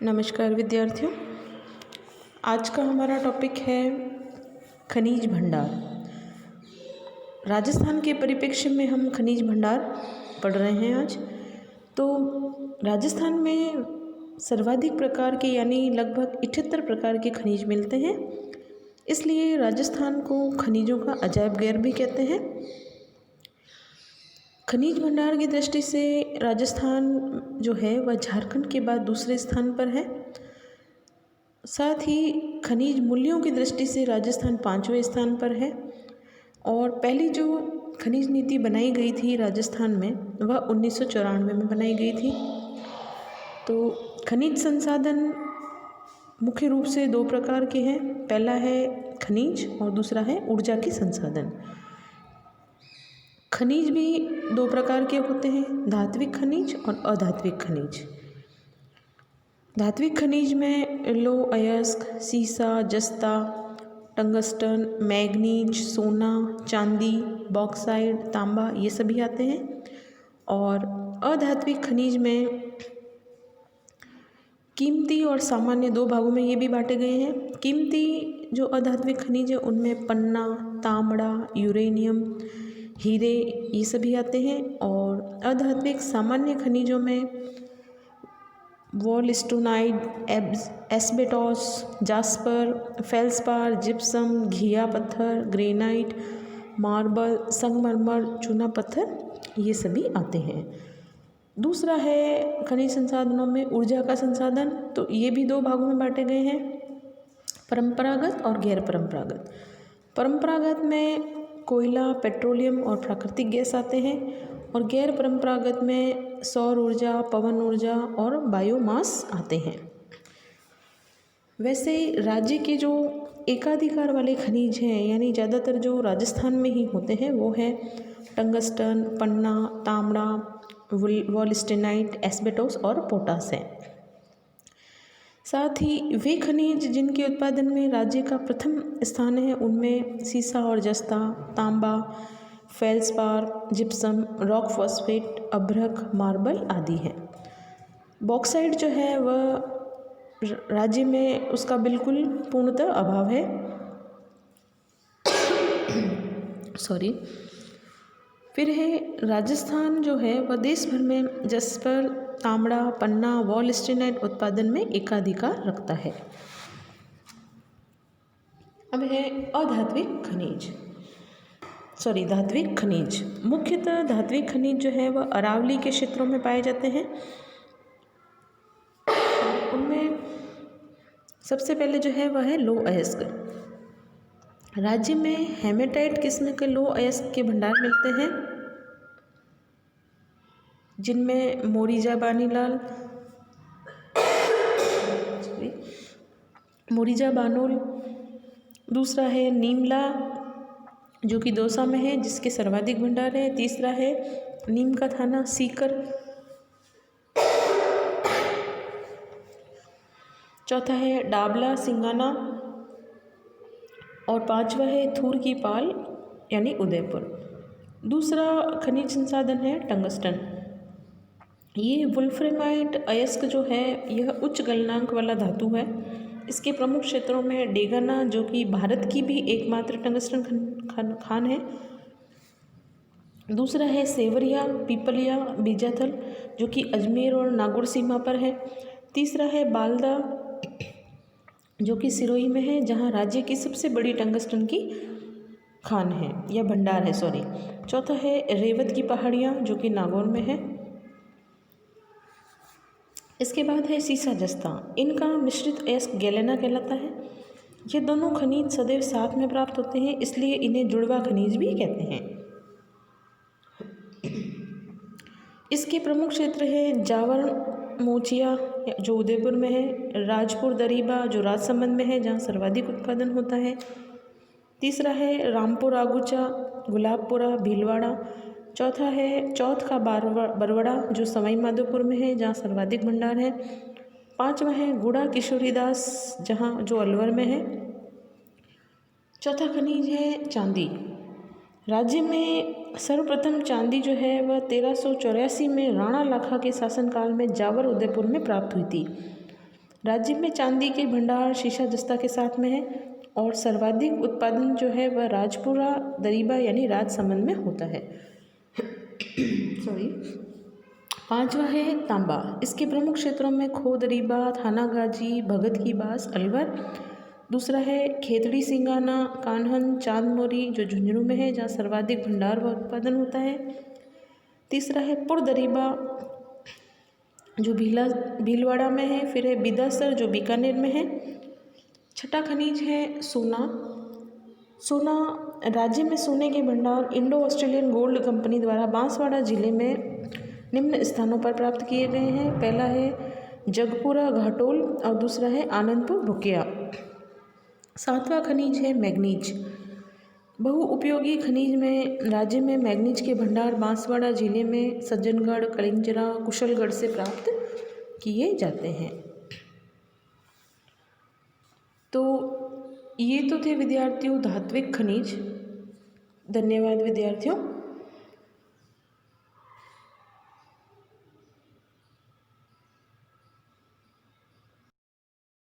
नमस्कार विद्यार्थियों। आज का हमारा टॉपिक है खनिज भंडार। राजस्थान के परिप्रेक्ष्य में हम खनिज भंडार पढ़ रहे हैं आज। तो राजस्थान में सर्वाधिक प्रकार के यानी लगभग 78 प्रकार के खनिज मिलते हैं, इसलिए राजस्थान को खनिजों का अजायब घर भी कहते हैं। खनिज भंडार की दृष्टि से राजस्थान जो है वह झारखंड के बाद दूसरे स्थान पर है। साथ ही खनिज मूल्यों की दृष्टि से राजस्थान 5वें स्थान पर है। और पहली जो खनिज नीति बनाई गई थी राजस्थान में वह 1994 में बनाई गई थी। तो खनिज संसाधन मुख्य रूप से दो प्रकार के हैं। पहला है खनिज और दूसरा है ऊर्जा की संसाधन। खनिज भी दो प्रकार के होते हैं, धात्विक खनिज और अधात्विक खनिज। धात्विक खनिज में लौह अयस्क, सीसा, जस्ता, टंगस्टन, मैग्नीज, सोना, चांदी, बॉक्साइट, तांबा ये सभी आते हैं। और अधात्विक खनिज में कीमती और सामान्य दो भागों में ये भी बांटे गए हैं। कीमती जो अधात्विक खनिज है उनमें पन्ना, तांबड़ा, यूरेनियम, हीरे ये सभी आते हैं। और अधात्विक सामान्य खनिजों में वॉलस्टोनाइट, एस्बेटॉस, जास्पर, फेल्सपार, जिप्सम, घिया पत्थर, ग्रेनाइट, मार्बल, संगमरमर, चूना पत्थर ये सभी आते हैं। दूसरा है खनिज संसाधनों में ऊर्जा का संसाधन। तो ये भी दो भागों में बांटे गए हैं, परंपरागत और गैर परंपरागत। परंपरागत में कोयला, पेट्रोलियम और प्राकृतिक गैस आते हैं। और गैर परंपरागत में सौर ऊर्जा, पवन ऊर्जा और बायोमास आते हैं। वैसे राज्य के जो एकाधिकार वाले खनिज हैं यानी ज़्यादातर जो राजस्थान में ही होते हैं वो है टंगस्टन, पन्ना, तांबड़ा, वॉलस्टोनाइट, एस्बेटोस और पोटास है। साथ ही वे खनिज जिनके उत्पादन में राज्य का प्रथम स्थान है उनमें सीसा और जस्ता, तांबा, फेल्सपार, जिप्सम, रॉक फॉस्फेट, अभ्रक, मार्बल आदि हैं। बॉक्साइट जो है वह राज्य में उसका बिल्कुल पूर्णतः अभाव है। सॉरी। फिर है राजस्थान जो है वह देश भर में जस्पर, तांबड़ा, पन्ना, वॉलस्टोनाइट उत्पादन में एकाधिकार रखता है। अब है अधात्विक खनिज, धात्विक खनिज। मुख्यतः धात्विक खनिज जो है वह अरावली के क्षेत्रों में पाए जाते हैं। उनमें सबसे पहले जो है वह है लौह अयस्क। राज्य में हेमेटाइट किस्म के लौह अयस्क के भंडार मिलते हैं, जिनमें मोरीजा बानोल, दूसरा है नीमला जो कि दौसा में है जिसके सर्वाधिक भंडार है। तीसरा है नीम का थाना, सीकर। चौथा है डाबला, सिंगाना। और पांचवा है थूर की पाल यानी उदयपुर। दूसरा खनिज संसाधन है टंगस्टन। ये वुल्फ्रेमाइट अयस्क जो है यह उच्च गलनांक वाला धातु है। इसके प्रमुख क्षेत्रों में डेगाना जो कि भारत की भी एकमात्र टंगस्टन खान है। दूसरा है सेवरिया, पीपलिया, बीजाथल जो कि अजमेर और नागौर सीमा पर है। तीसरा है बालदा जो कि सिरोही में है जहां राज्य की सबसे बड़ी टंगस्टन की खान है या भंडार है। चौथा है रेवत की पहाड़ियाँ जो कि नागौर में है। इसके बाद है सीसा, जस्ता। इनका मिश्रित अयस्क गैलेना कहलाता है। ये दोनों खनिज सदैव साथ में प्राप्त होते हैं, इसलिए इन्हें जुड़वा खनिज भी कहते हैं। इसके प्रमुख क्षेत्र है जावर मोचिया जो उदयपुर में है, राजपुर दरीबा जो राजसमंद में है जहाँ सर्वाधिक उत्पादन होता है। तीसरा है रामपुर आगुचा, गुलाबपुरा, भीलवाड़ा। चौथा है चौथ का बरवड़ा जो सवाई माधोपुर में है जहाँ सर्वाधिक भंडार है। पांचवा है गुड़ा किशोरीदास जहाँ जो अलवर में है। चौथा खनिज है चांदी। राज्य में सर्वप्रथम चांदी जो है वह 1384 में राणा लाखा के शासनकाल में जावर उदयपुर में प्राप्त हुई थी। राज्य में चांदी के भंडार शीशा जस्ता के साथ में है और सर्वाधिक उत्पादन जो है वह राजपुरा दरीबा यानी राजसमंद में होता है। सॉरी। पांचवा है तांबा। इसके प्रमुख क्षेत्रों में खो दरीबा, थानागाजी, भगत की बास, अलवर। दूसरा है खेतड़ी सिंगाना, कान्हन, चांदमोरी जो झुंझुनू में है जहाँ सर्वाधिक भंडार व उत्पादन होता है। तीसरा है पुर दरीबा जो भीलवाड़ा में है। फिर है बिदासर जो बीकानेर में है। छठा खनिज है सोना। सोना राज्य में सोने के भंडार इंडो ऑस्ट्रेलियन गोल्ड कंपनी द्वारा बांसवाड़ा जिले में निम्न स्थानों पर प्राप्त किए गए हैं। पहला है जगपुरा घाटोल और दूसरा है आनंदपुर रुकिया। सातवां खनिज है मैग्नीज। बहुउपयोगी खनिज में राज्य में मैग्नीज के भंडार बांसवाड़ा जिले में सज्जनगढ़, कलिंजरा, कुशलगढ़ से प्राप्त किए जाते हैं। तो ये तो थे विद्यार्थियों धात्विक खनिज। धन्यवाद विद्यार्थियों।